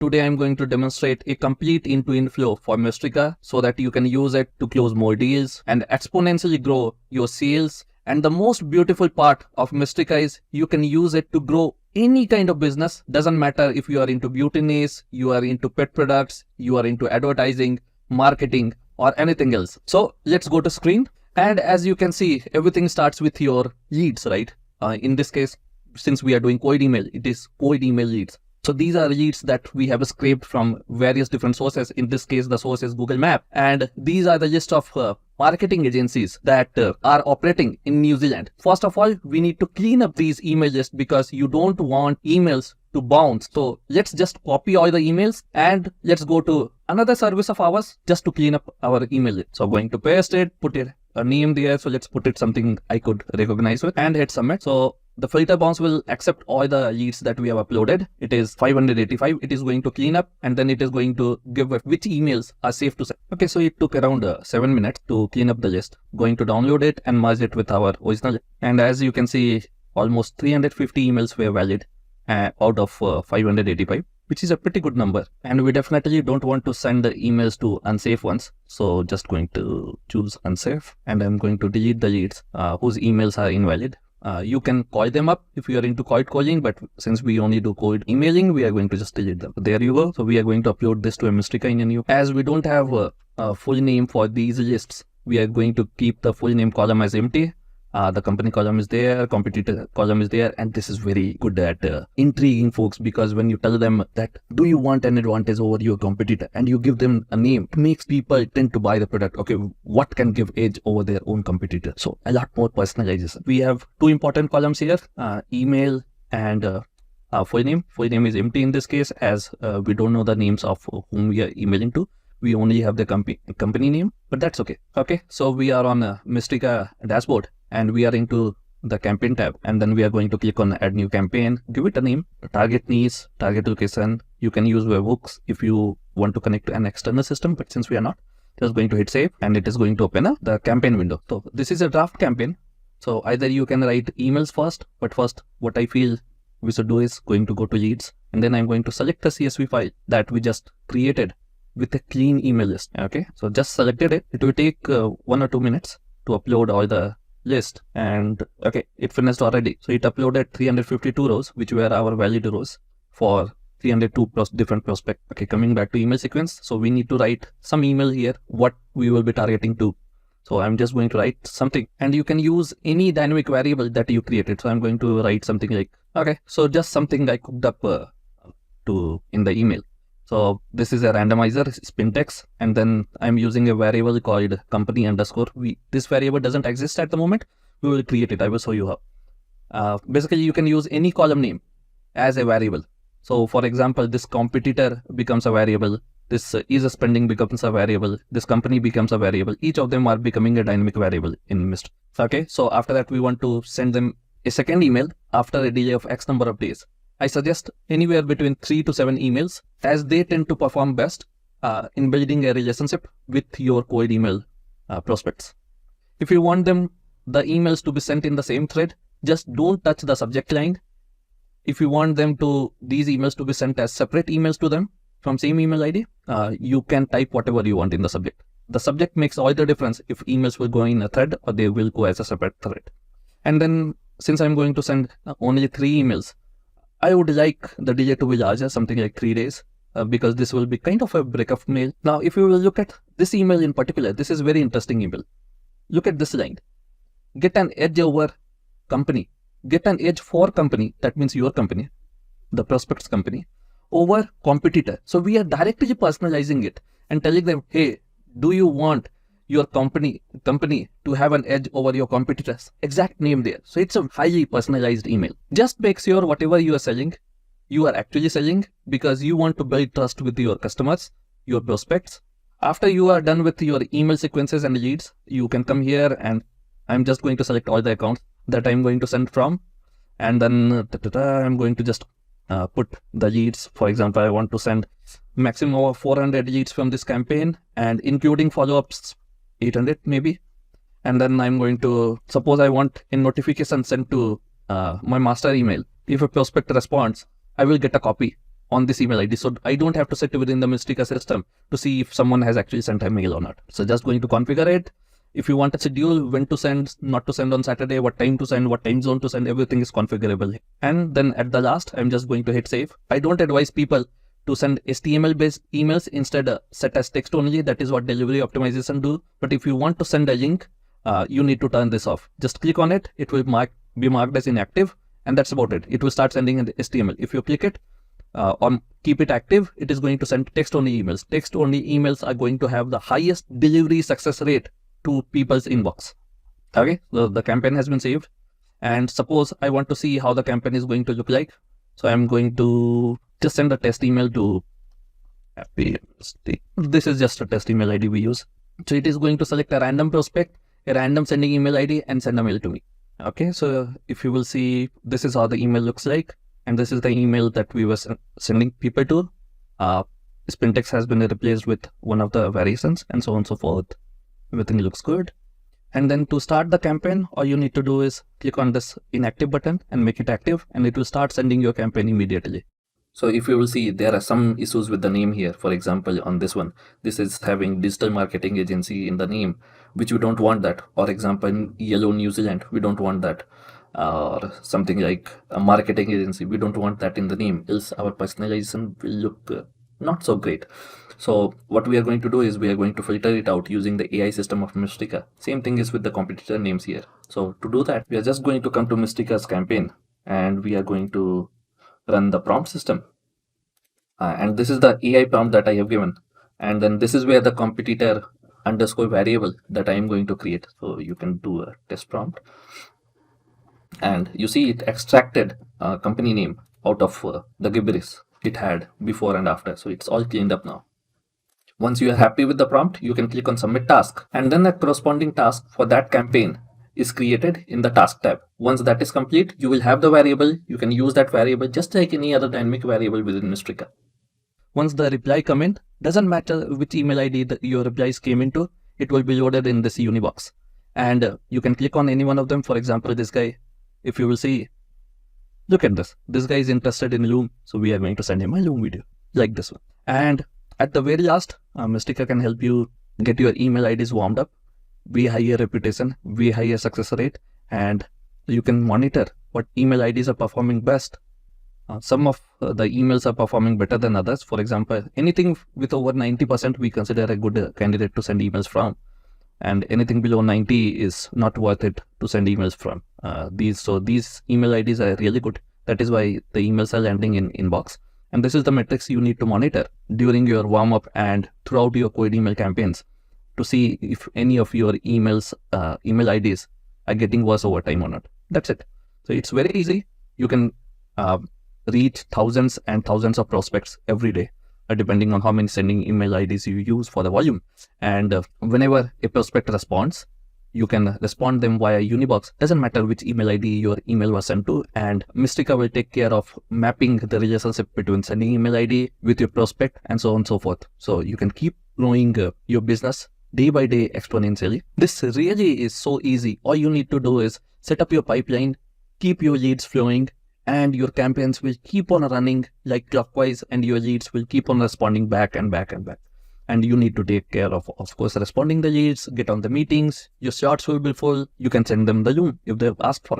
Today I'm going to demonstrate a complete end-to-end flow for Mystrika so that you can use it to close more deals and exponentially grow your sales. And the most beautiful part of Mystrika is you can use it to grow any kind of business. Doesn't matter if you are into beauty niche, you are into pet products, you are into advertising, marketing, or anything else. So let's go to screen. And as you can see, everything starts with your leads, right? In this case, since we are doing cold email, it is cold email leads. So these are leads that we have scraped from various different sources. In this case, the source is Google Map. And these are the list of marketing agencies that are operating in New Zealand. First of all, we need to clean up these email lists because you don't want emails to bounce. So let's just copy all the emails and let's go to another service of ours just to clean up our email list. So going to paste it, put it a name there. So let's put it something I could recognize with and hit submit. So the filter bounce will accept all the leads that we have uploaded. It is 585. It is going to clean up and then it is going to give which emails are safe to send. Okay, so it took around 7 minutes to clean up the list. Going to download it and merge it with our original. And as you can see, almost 350 emails were valid out of 585, which is a pretty good number. And we definitely don't want to send the emails to unsafe ones. So just going to choose unsafe and I'm going to delete the leads whose emails are invalid. You can call them up if you are into cold calling, but since we only do cold emailing, we are going to just delete them. There you go. So we are going to upload this to a Mystrika in a new. As we don't have a full name for these lists, we are going to keep the full name column as empty. The company column is there, competitor column is there, and this is very good at intriguing folks, because when you tell them that do you want an advantage over your competitor and you give them a name, it makes people tend to buy the product. Okay, what can give edge over their own competitor? So a lot more personalization. We have two important columns here, email and full name. Full name is empty in this case as we don't know the names of whom we are emailing to. We only have the company name, but that's okay. Okay, so we are on Mystrika dashboard and we are into the campaign tab, and then we are going to click on add new campaign, give it a name, target niche, target location. You can use webhooks if you want to connect to an external system, but since we are not, just going to hit save and it is going to open the campaign window. So this is a draft campaign. So either you can write emails first, but first what I feel we should do is going to go to leads, and then I'm going to select the CSV file that we just created with a clean email list. Okay, so just selected it. It will take 1 or 2 minutes to upload all the list, and okay, it finished already. So it uploaded 352 rows, which were our valid rows for 302 plus different prospects. Okay, coming back to email sequence. So we need to write some email here, what we will be targeting to. So I'm just going to write something, and you can use any dynamic variable that you created. So I'm going to write something like, okay, so just something I cooked up in the email. So this is a randomizer, spin text, and then I'm using a variable called company underscore. This variable doesn't exist at the moment. We will create it. I will show you how. Basically, you can use any column name as a variable. So for example, this competitor becomes a variable. This is spending becomes a variable. This company becomes a variable. Each of them are becoming a dynamic variable in Mystrika. Okay, so after that, we want to send them a second email after a delay of X number of days. I suggest anywhere between 3 to 7 emails, as they tend to perform best in building a relationship with your cold email prospects. If you want the emails to be sent in the same thread, just don't touch the subject line. If you want these emails to be sent as separate emails to them from same email ID, you can type whatever you want in the subject. The subject makes all the difference if emails will go in a thread or they will go as a separate thread. And then since I'm going to send only 3 emails, I would like the delay to be larger, something like 3 days, because this will be kind of a breakup mail. Now, if you will look at this email in particular, this is very interesting email. Look at this line. Get an edge over company. Get an edge for company. That means your company, the prospect's company, over competitor. So we are directly personalizing it and telling them, hey, do you want your company to have an edge over your competitors? Exact name there. So it's a highly personalized email. Just make sure whatever you are selling, you are actually selling, because you want to build trust with your customers, your prospects. After you are done with your email sequences and leads, you can come here, and I'm just going to select all the accounts that I'm going to send from. And then I'm going to just put the leads. For example, I want to send maximum of 400 leads from this campaign, and including follow-ups 800 maybe. And then I'm going to, suppose I want a notification sent to my master email. If a prospect responds, I will get a copy on this email ID. So I don't have to sit within the Mystrika system to see if someone has actually sent a mail or not. So just going to configure it. If you want to schedule when to send, not to send on Saturday, what time to send, what time zone to send, everything is configurable. And then at the last, I'm just going to hit save. I don't advise people to send HTML based emails, instead set as text only. That is what delivery optimization do. But if you want to send a link, you need to turn this off. Just click on it. It will be marked as inactive, and that's about it. It will start sending an HTML. If you click it on keep it active, it is going to send text only emails. Text only emails are going to have the highest delivery success rate to people's inbox. Okay, so the campaign has been saved, and suppose I want to see how the campaign is going to look like. So I'm going to just send a test email to happy. This is just a test email ID we use. So it is going to select a random prospect, a random sending email ID, and send a mail to me. Okay, so if you will see, this is how the email looks like, and this is the email that we were sending people to. Spintex has been replaced with one of the variations, and so on and so forth. Everything looks good. And then to start the campaign, all you need to do is click on this inactive button and make it active, and it will start sending your campaign immediately. So if you will see, there are some issues with the name here. For example, on this one, this is having digital marketing agency in the name, which we don't want that. For example, in Yellow New Zealand, we don't want that. Or something like a marketing agency, we don't want that in the name, else our personalization will look not so great. So what we are going to do is we are going to filter it out using the AI system of Mystrika. Same thing is with the competitor names here. So to do that, we are just going to come to Mystrika's campaign, and we are going to run the prompt system. And this is the AI prompt that I have given. And then this is where the competitor underscore variable that I am going to create. So you can do a test prompt. And you see it extracted company name out of the gibberish it had before and after. So it's all cleaned up now. Once you are happy with the prompt, you can click on submit task, and then a corresponding task for that campaign is created in the task tab. Once that is complete, you will have the variable. You can use that variable just like any other dynamic variable within Mystrika. Once the reply come in, doesn't matter which email ID that your replies came into, it will be loaded in this Unibox. And you can click on any one of them. For example, this guy, if you will see, look at this. This guy is interested in Loom, so we are going to send him a Loom video like this one. And at the very last, Mystrika can help you get your email IDs warmed up, way higher reputation, way higher success rate, and you can monitor what email IDs are performing best. Some of the emails are performing better than others. For example, anything with over 90% we consider a good candidate to send emails from, and anything below 90 is not worth it to send emails from. These email IDs are really good. That is why the emails are landing in inbox. And this is the metrics you need to monitor during your warm-up and throughout your cold email campaigns to see if any of your email IDs are getting worse over time or not. That's it. So it's very easy. You can reach thousands and thousands of prospects every day, depending on how many sending email IDs you use for the volume. And whenever a prospect responds, you can respond them via Unibox. Doesn't matter which email ID your email was sent to, and Mystrika will take care of mapping the relationship between sending email ID with your prospect and so on and so forth. So you can keep growing your business day by day exponentially. This really is so easy. All you need to do is set up your pipeline, keep your leads flowing, and your campaigns will keep on running like clockwise, and your leads will keep on responding back and back and back. And you need to take care of course, responding the leads, get on the meetings. Your shots will be full. You can send them the Loom if they've asked for it.